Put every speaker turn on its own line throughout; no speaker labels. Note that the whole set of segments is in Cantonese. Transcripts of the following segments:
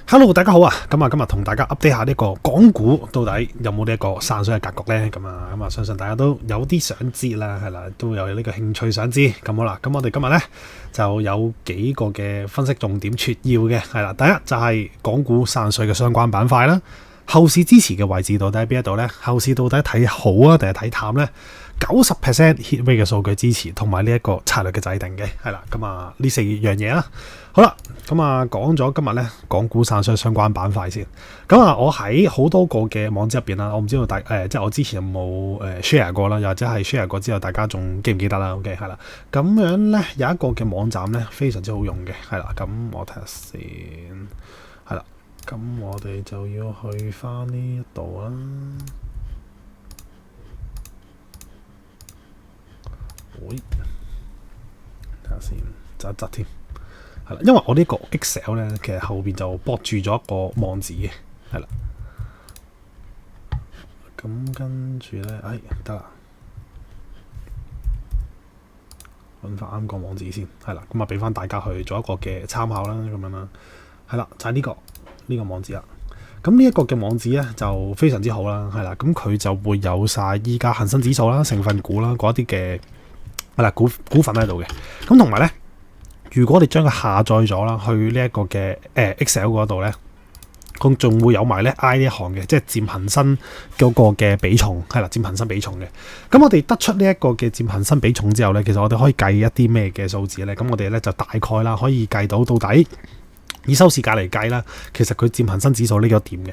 Hello，大家好啊！今日同大家 update 下呢個港股到底有冇呢一個散水嘅格局呢？咁啊，相信大家都有啲想知啦，係啦，都有呢個興趣想知。咁好啦，咁我哋今日呢就有幾個嘅分析重點撮要嘅，係啦，第一就係港股散水嘅相關板塊啦，後市支持嘅位置到底喺邊一度呢？後市到底睇好啊，定係睇淡呢？90% hit rate 嘅數據支持，同埋呢一個策略嘅制定嘅，係啦，咁啊呢四樣嘢啦。好啦，咁啊講咗今日咧港股散水相關板塊先。咁啊，我喺好多個嘅網址入邊啦，我唔知道即係我之前有冇share 過啦，又或者係 share 過之後，大家仲記唔記得啦 ？OK， 係啦，咁樣咧有一個嘅網站咧非常之好用嘅，係啦，咁我睇下先，係啦，咁我哋就要去翻呢一度啦。睇下先，窒一窒添，係啦，因為我呢個 Excel 咧，其實後邊就駁住咗一個網址嘅，係啦，咁跟住咧，得啦，揾翻啱個網址先，係啦，咁啊俾翻大家去做一個嘅參考啦，咁樣啦，係啦，就係呢個網址啦。咁呢一個嘅網址咧就非常之好啦，係啦，咁佢就會有晒依家恒生指數啦、成分股啦嗰一啲嘅。係啦，股份喺度嘅，咁同埋咧，如果你將佢下載咗啦，去呢一個嘅Excel 嗰度咧，咁仲會有埋咧 I 呢一行嘅，即係佔恒生嗰個嘅比重，係啦，佔恒生比重嘅。咁我哋得出呢一個嘅佔恒生比重之後咧，其實我哋可以計一啲咩嘅數字咧？咁我哋咧就大概啦，可以計到底以收市價嚟計啦，其實佢佔恒生指數呢個點嘅。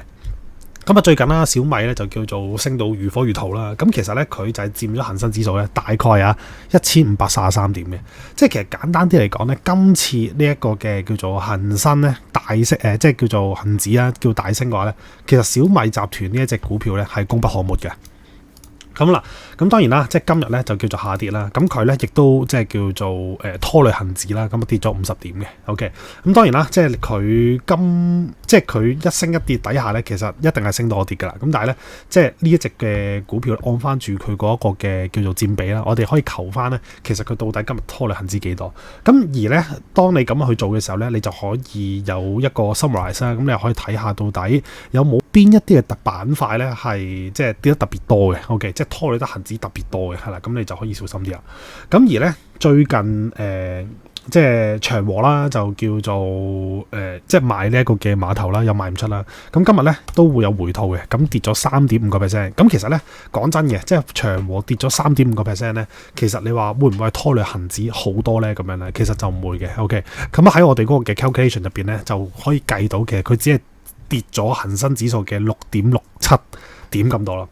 咁啊，最近啦，小米咧就叫做升到如火如荼啦。咁其實咧，佢就係佔咗恒生指數咧，大概1533點嘅。即係其實簡單啲嚟講咧，今次呢一個嘅叫做恒生咧大升，即係叫做恒指啦，叫大升嘅話咧，其實小米集團呢一隻股票咧係功不可沒嘅。咁啦，咁當然啦，即係今日咧就叫做下跌啦。咁佢咧亦都即係叫做拖累恒指啦。咁啊跌咗50點嘅。OK，咁當然啦，即係佢一升一跌底下咧，其實一定係升多跌噶啦。咁但係咧，即係呢一隻嘅股票按翻住佢嗰一個嘅叫做佔比啦，我哋可以求翻咧，其實佢到底今日拖累恒指幾多？咁而咧，當你咁樣去做嘅時候咧，你就可以有一個 summarize 啦。咁你又可以睇下到底有冇邊一啲嘅特板塊咧係即係跌得特別多嘅。OK，即係拖累得恒指特別多嘅，係啦，咁你就可以小心啲啦。咁而咧最近即係長和啦，就叫做即係賣呢一個嘅碼頭啦，又賣唔出啦。咁今日咧都會有回吐嘅，咁跌咗3.5%。咁其實咧講真嘅，即係長和跌咗3.5%咧，其實你話會唔會拖累恒指好多咧？咁樣咧，其實就唔會嘅。OK，咁喺我哋嗰個嘅 calculation 入邊咧，就可以計到嘅，佢只係跌咗恒生指數嘅6.67點咁多啦。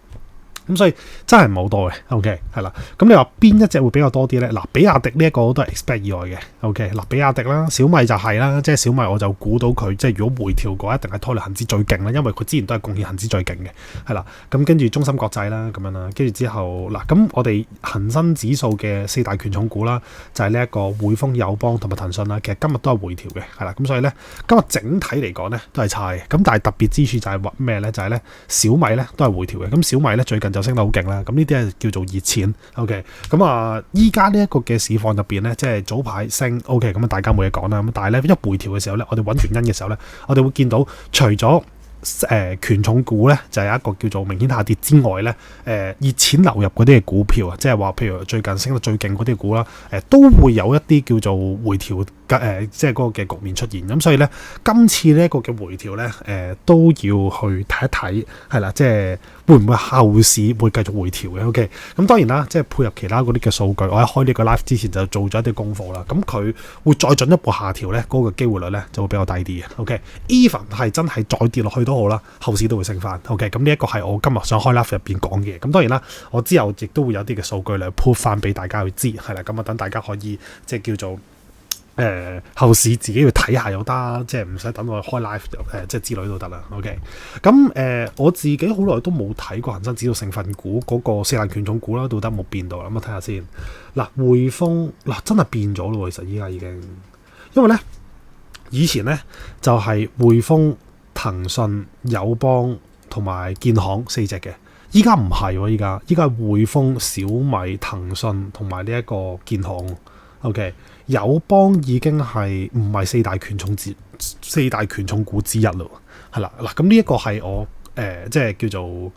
咁所以真係唔好多嘅 ，OK 係啦。咁你話邊一隻會比較多啲咧？嗱，比亞迪呢一個都係 expect 以外嘅 ，OK 嗱，比亞迪啦，小米就係啦，即係小米我就估到佢即係如果回調嘅話，一定係拖累恒指最勁啦，因為佢之前都係貢獻恒指最勁嘅，係啦。咁跟住中芯國際啦，咁樣啦，跟住之後嗱，咁我哋恒生指數嘅4大權重股啦，就係呢一個匯豐、友邦同埋騰訊啦，其實今日都係回調嘅，係啦。咁所以咧，今日整體嚟講咧都係差嘅。咁但係特別之處就係話咩咧？就係咧小米咧都係回調嘅。咁小米咧最近就升得好勁啦，咁呢啲係叫做熱錢 ，OK， 咁啊，依家呢一個嘅市況入邊咧，即係早排升 ，OK， 咁啊大家冇嘢講啦，咁但係咧一回調嘅時候咧，我哋揾原因嘅時候咧，我哋會見到除咗權重股咧就係一個叫做明顯下跌之外咧，熱錢流入嗰啲嘅股票啊，即係話譬如最近升得最勁嗰啲股啦，都會有一啲叫做回調即係嗰個嘅局面出現。咁所以咧，今次呢一個嘅回調咧，都要去睇一睇，係啦，即係會唔會後市會繼續回調嘅 ？OK， 咁當然啦，即係配合其他嗰啲嘅數據，我喺開呢個 live 之前就做咗一啲功課啦。咁佢會再進一步下調咧，嗰個機會率咧就會比較低啲嘅。OK，even 係真係再跌落去都好啦，後市都會升翻。OK，咁呢一個係我今日想開 live 入邊講嘅。咁當然啦，我之後亦都會有啲嘅數據嚟 prove 翻俾大家去知，係啦。咁啊，等大家可以即係叫做。後市自己要睇下又得，即係唔使等我開 live 即係之類都得啦。OK， 咁我自己好耐都冇睇過恒生指數成分股嗰個4大權重股啦，到底冇變到啦。咁啊睇下先。嗱，匯豐嗱真係變咗咯，其實依家已經，因為咧以前咧就係匯豐、騰訊、友邦同埋建行4隻嘅，依家唔係喎，依家係匯豐、小米、騰訊同埋呢一個建行。OK，友邦已經係唔係四大權重股之一咯，係啦嗱，咁呢一個係我即係叫做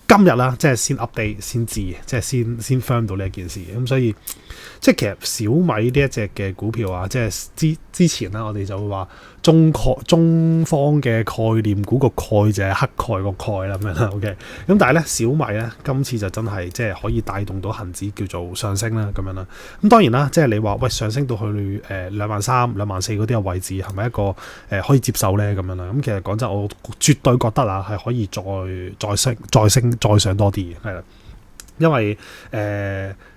今日啦，即係先 update 先知，即係先 firm 到呢一件事，咁所以即係其實小米呢一隻嘅股票啊，即係之前啦，我哋就會話中方嘅概念股個概就係黑蓋個蓋啦咁樣啦 ，OK，咁但係咧小米咧今次就真係即係可以帶動到恒指叫做上升啦咁樣啦，咁當然啦，即係你話喂上升到去23,000、24,000嗰啲嘅位置係咪一個可以接受咧咁樣啦？咁其實講真，我絕對覺得啊係可以再上多啲嘅，係啦，因為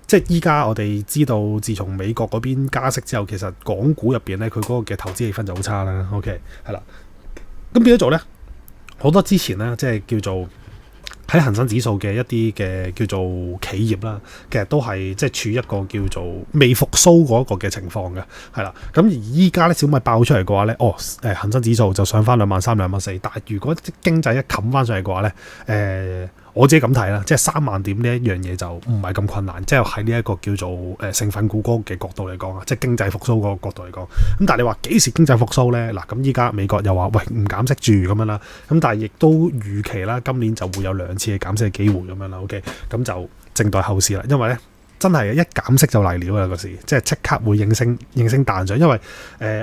即係依家我哋知道，自從美國嗰邊加息之後，其實港股入邊咧，佢嗰個嘅投資氣氛就好差啦。OK， 係啦，咁變咗做咧，好多之前咧，即係叫做喺恒生指數嘅一啲嘅叫做企業啦，其實都係即係處於一個叫做未復甦嗰一個嘅情況嘅，係啦。咁而依家咧小米爆出嚟嘅話咧，恒生指數就上翻23,000、24,000，但係如果經濟一冚翻上嚟嘅話咧，我自己咁睇啦，即係3萬點呢一樣嘢就唔係咁困難，即係喺呢一個叫做成分股嗰嘅角度嚟講啊，即係經濟復甦嗰個角度嚟講。咁但係你話幾時經濟復甦咧？嗱，咁依家美國又話喂唔減息住咁樣啦，咁但係亦都預期啦，今年就會有2次嘅減息嘅機會咁樣啦。OK，咁就靜待後市啦，因為咧。真係一減息就嚟了啦，嗰時即係即刻會應聲彈上，因為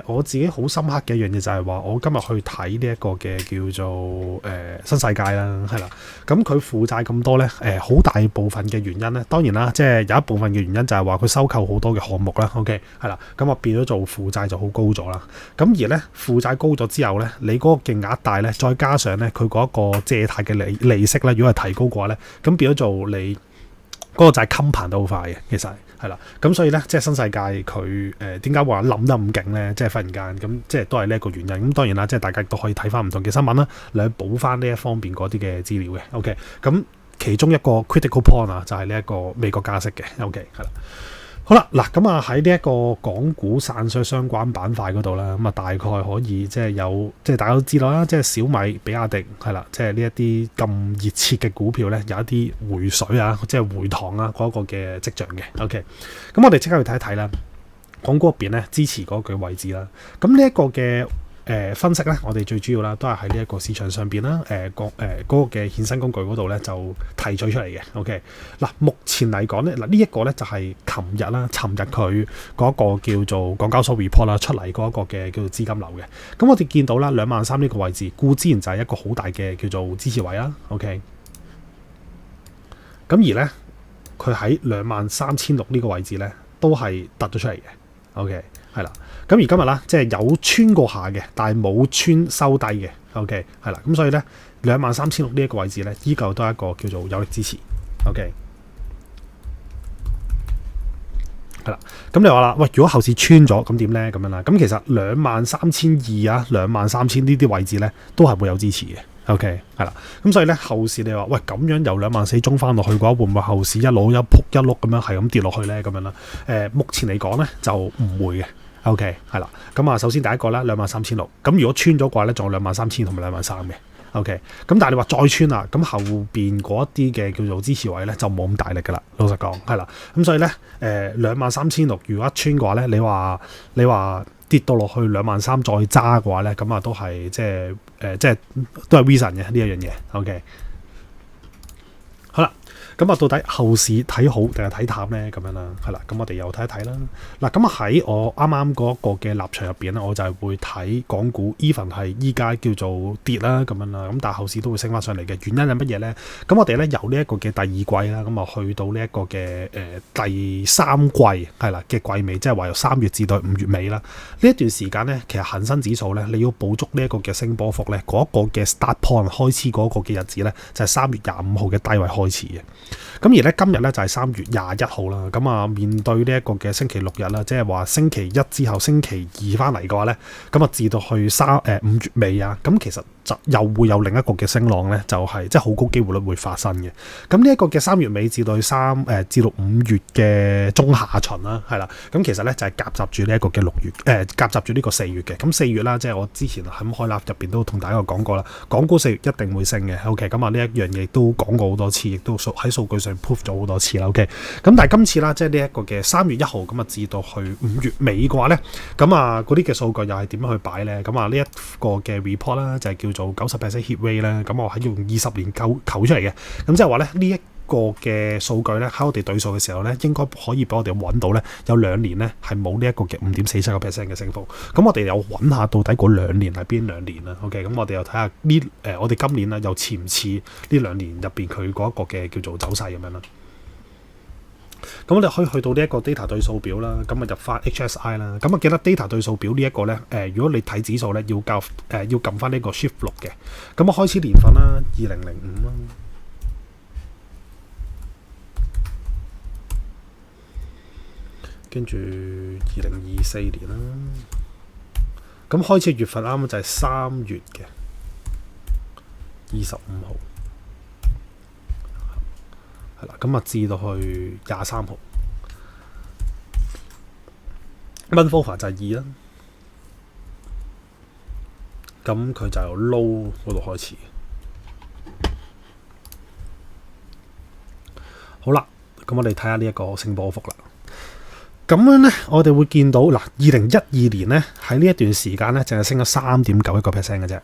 我自己好深刻嘅一樣嘢就係話，我今日去睇呢一個嘅叫做新世界啦，係啦，咁佢負債咁多咧，好大部分嘅原因咧，當然啦，即係有一部分嘅原因就係話佢收購好多嘅項目啦 ，OK 係啦，咁啊變咗做負債就好高咗啦，咁而咧負債高咗之後咧，你嗰個勁額大咧，再加上咧佢嗰一個借貸嘅利息咧，如果係提高嘅話咧，咁變咗做你。嗰個就係襟盤得好快嘅，其實係啦，咁所以咧，即係新世界佢點解話冧得咁勁咧？即係忽然間咁，即係都係呢一個原因。咁當然啦，即係大家亦都可以睇翻唔同嘅新聞啦，嚟補翻呢一方面嗰啲嘅資料嘅。OK，咁其中一個 critical point 啊，就係呢一個美國加息嘅。OK，係啦。好啦，嗱咁啊喺呢一個港股散水相關板塊嗰度啦，咁啊大概可以即係有，即係大家都知道啦，即係小米、比亞迪係啦，即係呢一啲咁熱切嘅股票咧，有一啲回水啊，即係回堂啊嗰個嘅跡象嘅。OK，咁我哋即刻去睇一睇啦，港股入邊咧支持嗰個位置啦，咁呢一個嘅。分析咧，我哋最主要啦，都係喺呢一個市場上邊啦，嗰個嘅衍生工具嗰度咧就提取出嚟嘅。OK，嗱，目前嚟講咧，嗱呢一個咧就係尋日佢嗰個叫做港交所 report 啦出嚟嗰一個嘅叫做資金流嘅。咁我哋見到啦，23,000呢個位置，固之然就係一個好大嘅叫做支持位啦。OK，咁而咧佢喺23,600呢個位置咧，都係突咗出嚟嘅。OK。係啦，咁而今日啦，即係有穿過下嘅，但係冇穿收低嘅。OK，係啦，咁所以咧23,600呢一個位置咧，依舊都係一個叫做有力支持。OK，係啦，咁你話啦，喂，如果後市穿咗，咁點咧？咁樣啦，咁其實23,200啊，23,000呢啲位置咧，都係會有支持嘅。OK，係啦，咁所以咧後市你話喂咁樣由24,000中翻落去嘅話，會唔會後市一路一仆一碌咁樣係咁跌落去咧？咁樣啦，目前嚟講咧就唔會嘅。OK，係啦，咁啊首先第一個啦23,600，咁如果穿咗嘅話咧，仲有23,000同埋23,000嘅。OK，咁但係你話再穿啦，咁後邊嗰一啲嘅叫做支持位咧就冇咁大力噶啦，老實講係啦，咁所以咧23,600如果一穿嘅話咧，你話跌到落去23,000再揸嘅話咧，咁啊都係即係都係 reason 嘅呢一樣嘢。OK， 好啦。咁啊，到底後市睇好定係睇淡咧？咁樣啦，係啦，咁我哋又睇一睇啦。嗱，咁啊喺我啱啱嗰個嘅立場入邊咧，我就係會睇港股 even 係依家叫做跌啦咁樣啦。咁但係後市都會升翻上嚟嘅原因係乜嘢咧？咁我哋咧由呢一個嘅第二季啦，咁啊去到呢一個嘅第三季係啦嘅季尾，即係話由3月至到5月尾啦。呢一段時間咧，其實恒生指數咧，你要捕捉呢一個嘅升波幅咧，嗰個嘅 start point 開始嗰個嘅日子咧，就係3月25號嘅低位開始嘅。咁而咧今日咧就係3月21號啦，咁啊面對呢一個嘅星期六日啦，即係話星期一之後星期二翻嚟嘅話咧，咁啊至到去5月尾啊，咁其實就又會有另一個嘅升浪咧，就係即係好高機會率會發生嘅。咁呢一個嘅3月尾至到至到5月嘅中下旬啦，係啦。咁其實咧就係夾雜住呢一個嘅6月，夾雜住呢個4月嘅。咁4月啦，即係我之前喺開立入邊都同大家講過啦，港股4月一定會升嘅。OK， 咁啊呢一樣嘢都講過好多次，亦都喺數據上 prove 咗好多次啦。OK， 咁但係今次啦，即係呢一個嘅3月1號咁啊，至到去5月尾嘅話咧，咁啊嗰啲嘅數據又係點樣去擺咧？咁啊呢一個嘅 report 啦，就係叫做90% hit rate 咧，咁我係用20年求出嚟嘅，咁即係話咧呢一個嘅數據咧，喺我哋對數嘅時候咧，應該可以俾我哋揾到咧有2年咧係冇呢一個嘅5.47% 嘅升幅。咁我哋又揾下到底嗰2年係邊2年啦。OK， 咁我哋又睇下我哋今年咧又似唔似呢2年入邊佢嗰一個嘅叫做走勢咁樣啦。咁我哋可以去到呢一個 data 對數表啦，咁啊入翻 HSI 啦，咁啊記得 data 對數表呢一個咧，如果你睇指數咧，要撳翻呢個 Shift 6嘅，咁啊開始年份啦，2005啦，跟住2024年啦，咁開始月份啱啱就係3月嘅25號。咁啊，至到去23號 ，month over 就係2啦。咁佢就由 low 嗰度開始。好啦，咁我哋睇下呢一個升波幅啦。咁樣咧，我哋會見到嗱，2012年咧喺呢一段時間咧，淨係升咗3.91% 嘅啫。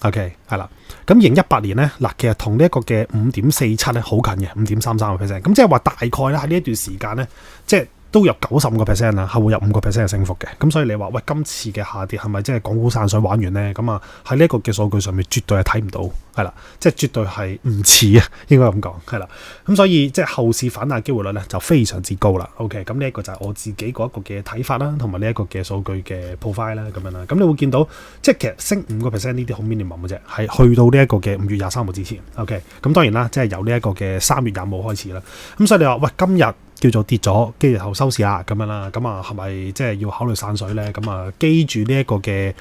OK， 係啦。咁2018年咧，嗱，其實同呢一個嘅5.47咧好近嘅5.33%。咁即係話大概咧喺呢一段時間咧，即係都有95% 啦，係會有5% 嘅升幅嘅。咁所以你話喂，今次嘅下跌係咪即係港股散水玩完咧？咁啊喺呢一個嘅數據上面絕對係睇唔到，係啦，即係絕對係唔似啊，應該咁講係啦。咁所以即係後市反彈機會率咧就非常之高啦。OK， 咁呢一個就係我自己嗰一個嘅睇法啦，同埋呢一個嘅數據嘅 profile 啦，咁樣啦。咁你會見到即係其實升5% 呢啲好 minimum 嘅啫，係去到呢一個嘅5月23號之前。OK， 咁當然啦，即係由呢一個嘅3月25號開始啦。咁所以你話喂，今日叫做跌咗，跟住後收市啊咁樣啦，咁啊係咪即係要考慮散水咧？咁啊基住呢一個嘅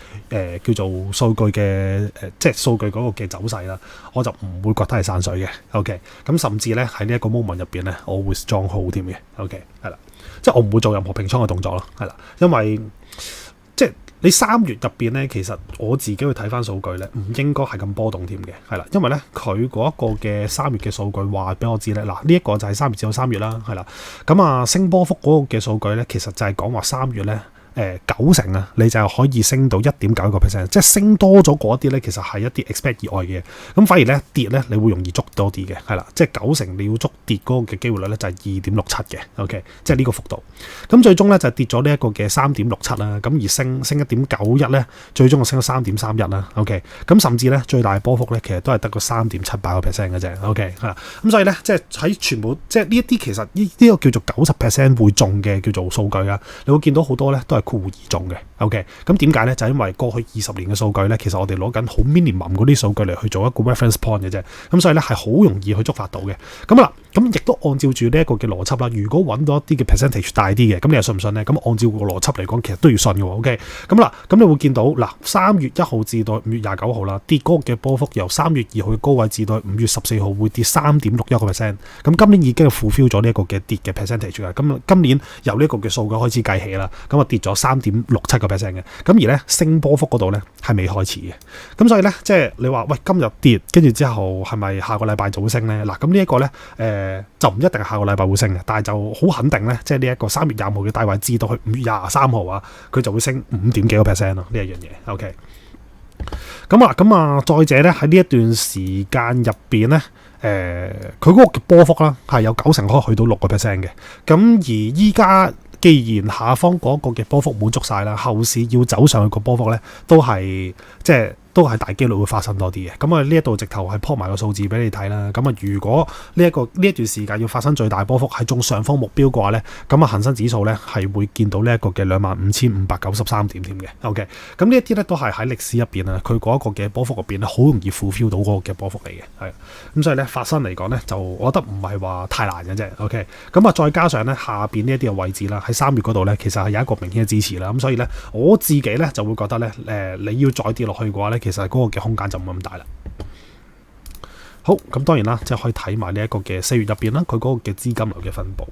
叫做數據嘅即係數據嗰個嘅走勢啦，我就唔會覺得係散水嘅。OK， 咁甚至咧喺呢一個 moment 入邊咧，我會 strong hold 添嘅。OK， 係啦，即係我唔會做任何平倉嘅動作咯，係啦，因為即係你3月入邊咧，其實我自己去睇翻數據咧，唔應該係咁波動添嘅，係啦，因為咧佢嗰一個嘅3月嘅數據話俾我知咧，嗱呢一個就係3月至到3月啦，係啦，咁啊升波幅嗰個嘅數據咧，其實就係講話3月咧。90%啊，你就可以升到 1.91%， 即係升多咗嗰啲咧，其實係一啲 expect 以外嘅。咁反而咧跌咧，你會容易捉多啲嘅，係啦，即係90%你要捉跌嗰個嘅機會率咧就係 2.67 嘅 ，OK， 即係呢個幅度。咁最終咧就跌咗呢一個嘅 3.67 啦，咁而升 1.91 咧，最終就升咗 3.31 啦 ，OK， 咁甚至咧最大波幅咧其實都係得個 3.78% 嘅啫 ，OK， 係啦。咁所以咧即係喺全部即係呢一啲其實呢個叫做 90% 會中嘅叫做數據啊，你會見到好多咧都係酷而中嘅 ，OK， 咁點解咧？就係因為過去20年嘅數據咧，其實我哋攞緊好 minimum 嗰啲數據嚟去做一個 reference point 嘅啫，咁所以咧係好容易去觸發到嘅。咁啦，咁亦都按照住呢一個嘅邏輯啦。如果揾到一啲嘅 percentage 大啲嘅，咁你又信唔信咧？咁按照個邏輯嚟講，其實都要信嘅喎。OK， 咁啦，咁你會見到嗱，3月1號至到5月29號啦，跌嗰個嘅波幅由3月2號嘅高位至到5月14號會跌 3.61%。咁今年已經係 fulfill 咗呢一個嘅跌嘅 percentage 㗎。咁今年由呢一個嘅數據開始計起啦，咁啊跌咗3.67% 嘅，咁而咧升波幅嗰度咧係未開始嘅，咁所以咧即係你話喂今日跌，跟住之後係咪下個禮拜就會升咧？嗱，咁呢一個咧就唔一定係下個禮拜會升嘅，但係就好肯定咧，即係呢一個3月25號嘅大位至到去5月23號啊，佢就會升5點幾個 percent 咯，呢一樣嘢。OK， 咁啊，再者咧喺呢一段時間入邊咧，佢嗰個波幅啦係有90%可以去到6% 嘅，咁而依家。既然下方嗰個嘅波幅滿足晒啦，後市要走上去個波幅咧，都係即係都係大機率會發生多啲嘅。咁啊呢一度直頭係 po 埋個數字俾你睇啦。咁啊如果呢一段時間要發生最大波幅係中上方目標嘅話咧，咁啊恒生指數咧係會見到呢一個嘅25,593點添嘅。OK， 咁呢一啲咧都係喺歷史入邊啊，佢嗰一個嘅波幅入邊咧好容易 fulfill 到嗰個嘅波幅嚟嘅。係咁所以咧發生嚟講咧，就我覺得唔係話太難嘅啫。OK， 咁啊再加上咧下邊呢一啲嘅位置啦。3月嗰度咧，其實係有一個明顯嘅支持啦，咁所以咧，我自己咧就會覺得咧，你要再跌落去嘅話咧，其實嗰個嘅空間就冇咁大啦。好，咁當然啦，即係可以睇埋呢一個嘅4月入邊啦，佢嗰個嘅資金流嘅分佈。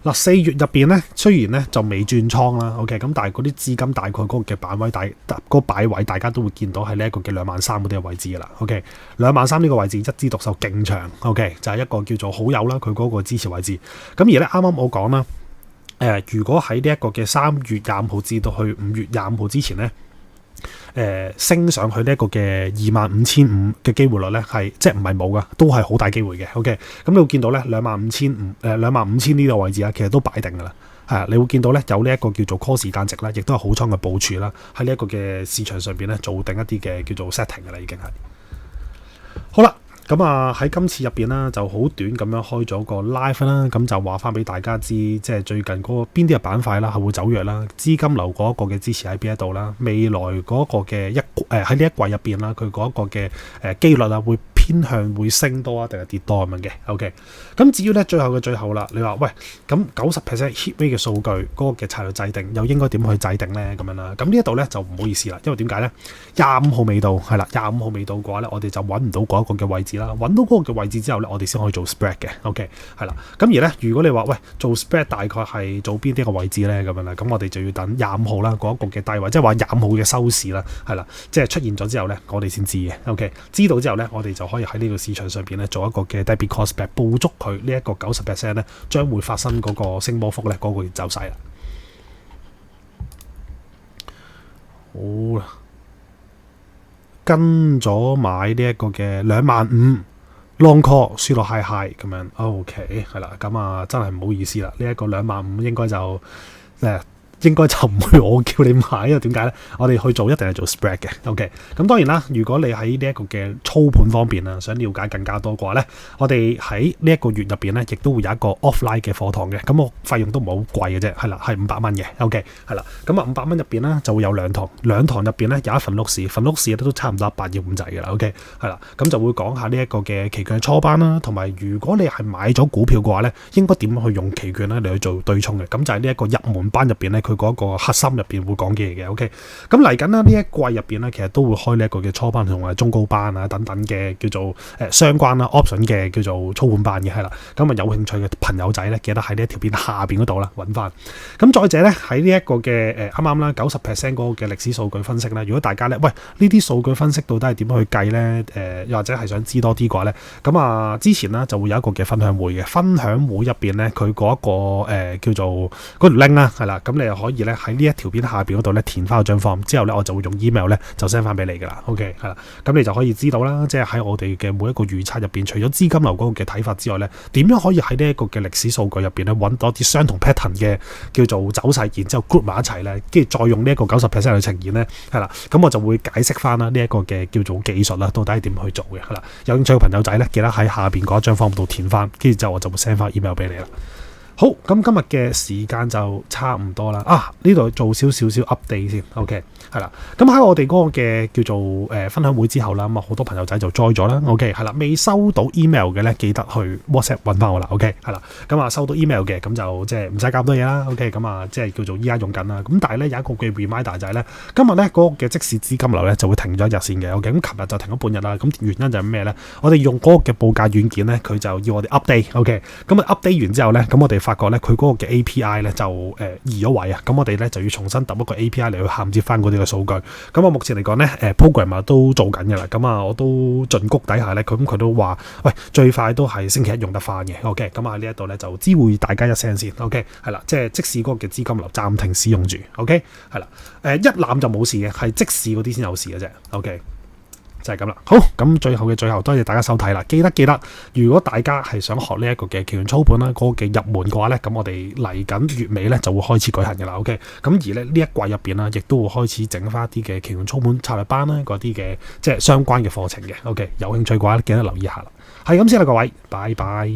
嗱，4月入邊咧，雖然咧就未轉倉啦，OK，咁但係嗰啲資金大概嗰個嘅板位擺位，大家都會見到係呢一個嘅23,000嗰啲嘅位置噶啦，OK，23,000呢個位置一枝獨秀勁長 ，OK， 就係一個叫做好友啦，佢嗰個支持位置。咁而咧啱啱我講啦，如果喺呢一個嘅3月25號至到去5月25號之前咧，升上去呢一個嘅25,500嘅機會率咧，係即係唔係冇噶，都係好大機會嘅。OK， 咁你會見到咧25,000呢個位置啊，其實都擺定噶啦。係啊，你會見到咧有呢一個叫做 call 時間值啦，亦都係好倉嘅部署啦，喺呢一個嘅市場上邊咧做定一啲嘅叫做 setting 噶啦，已經係好啦。咁啊喺今次入邊啦，就好短咁樣開咗個 live 啦，咁就話翻俾大家知，即係最近嗰個邊啲嘅板塊啦係會走弱啦，資金流嗰一個嘅支持喺邊一度啦，未來嗰個嘅喺呢一季入邊啦，佢嗰一個嘅機率啊會偏向會升多啊定係跌多咁樣嘅 ，OK。咁至於咧最後嘅最後啦，你話喂咁90% hit rate 嘅數據嗰個嘅策略制定又應該點去制定咧咁樣啦？咁呢一度咧就唔好意思啦，因為點解咧？25號未到係啦，25號未到嘅話咧，我哋就揾唔到嗰一個嘅位置啦。揾到嗰個嘅位置之後咧，我哋先可以做 spread 嘅 ，OK 係啦。咁而咧，如果你話喂做 spread 大概係做邊啲嘅位置咧咁樣啦，咁我哋就要等25號啦嗰一個嘅低位，即係話25號嘅收市啦，係啦，即係出現咗之後咧，我哋先知嘅 ，OK 知道之後咧，我哋就可以喺呢個市場上邊咧做一個嘅 debit cost back 捕捉佢呢一個90% 咧將會發生嗰個升波幅咧嗰個走勢啦。好啦。跟咗買呢一個嘅25,000 long call 輸落 high high 咁樣 ，OK 係啦，咁啊真係唔好意思啦，呢一個25,000應該就應該就唔會我叫你買，因為點解咧？我哋去做一定係做 spread 嘅 ，OK。咁當然啦，如果你喺呢一個嘅操盤方面啊，想了解更加多嘅話咧，我哋喺呢一個月入邊咧，亦都會有一個 offline 嘅課堂嘅，咁我費用都唔係好貴嘅啫，係啦，係500蚊嘅 ，OK 係啦。咁啊500蚊入邊咧就會有兩堂入邊咧有一份碌市，份碌市都差唔多100頁咁滯嘅啦 ，OK 係啦。咁就會講下呢一個嘅期權初班啦，同埋如果你係買咗股票嘅話咧，應該點樣去用期權咧嚟去做對沖嘅？咁就係呢一個入門班入邊咧，佢嗰個核心入邊會講嘅嘢嘅 ，OK。咁嚟緊啦，呢一季入邊咧，其實都會開呢一個嘅初班同埋中高班啊等等嘅叫做相關啦 option 嘅叫做操盤班嘅係啦。咁啊有興趣嘅朋友仔咧，記得喺呢一條片下邊嗰度啦揾翻。咁再者咧喺呢一個嘅啱啱啦90% 嗰個嘅歷史數據分析咧，如果大家咧喂呢啲數據分析到底係點樣去計咧？又或者係想知多啲嘅話咧，咁啊之前啦就會有一個嘅分享會嘅，分享會入邊咧佢嗰一個叫做嗰條 link 啦係啦，咁你又可以咧喺呢一條片下邊嗰度咧填翻嗰張 form 之後咧，我就會用 email 咧就 send 翻俾你噶啦 ，OK 係啦，咁你就可以知道啦，即係喺我哋嘅每一個預測入邊，除咗資金流嗰個嘅睇法之外咧，點樣可以喺呢一個嘅歷史數據入邊咧揾到一啲相同 pattern 嘅叫做走勢，然之後 group 埋一齊咧，跟住再用呢一個90% 去呈現咧，係啦，咁我就會解釋翻啦呢一個嘅叫做技術啦，到底係點去做嘅，係啦，有興趣嘅朋友仔咧，記得喺下邊嗰一張 form 度填翻，跟住之後我就會 send 翻 email 俾你啦。好，咁今日嘅時間就差唔多啦。呢度做少 update 先 ，OK 係啦。咁喺我哋嗰個嘅叫做分享會之後啦，咁啊好多朋友仔就 join 咗啦，OK 係啦。未收到 email 嘅咧，記得去 WhatsApp 揾翻我啦，OK 係啦。咁啊收到 email 嘅，咁就即係唔使搞咁多嘢啦，OK 咁啊即係叫做依家用緊啦。咁但係咧有一個嘅 reminder 就係咧，今日咧嗰個嘅即時資金流咧就會停咗一日線嘅，OK 咁琴日就停咗半日啦。咁原因就係咩咧？我哋用嗰個嘅報價軟件咧，佢就要我哋 update，OK 咁啊 update 完之後咧，咁我哋發覺咧佢嗰個嘅 API 咧就移咗位啊，咁我哋咧就要重新揼一個 API 嚟去銜接翻嗰啲嘅數據。咁我目前嚟講咧，program 都做緊嘅啦，咁啊我都盡谷底下咧，佢都話喂最快都係星期一用得翻嘅，OK 咁啊呢一度咧就知會大家一聲先 ，OK 係啦，即係即使嗰個嘅資金流暫停使用住 ，OK 係啦，一覽就冇事嘅，係即使嗰啲先有事嘅啫 ，OK。就係咁啦，好，咁最後嘅最後，多謝大家收睇啦。記得，如果大家係想學呢一個嘅期權操盤啦，嗰個嘅入門嘅話咧，咁我哋嚟緊月尾咧就會開始舉行嘅啦。OK，咁而咧呢一季入邊啦，亦都會開始整翻一啲嘅期權操盤策略班啦，嗰啲嘅即係相關嘅課程嘅。OK，有興趣嘅話記得留意下啦。係咁先啦，各位，拜拜。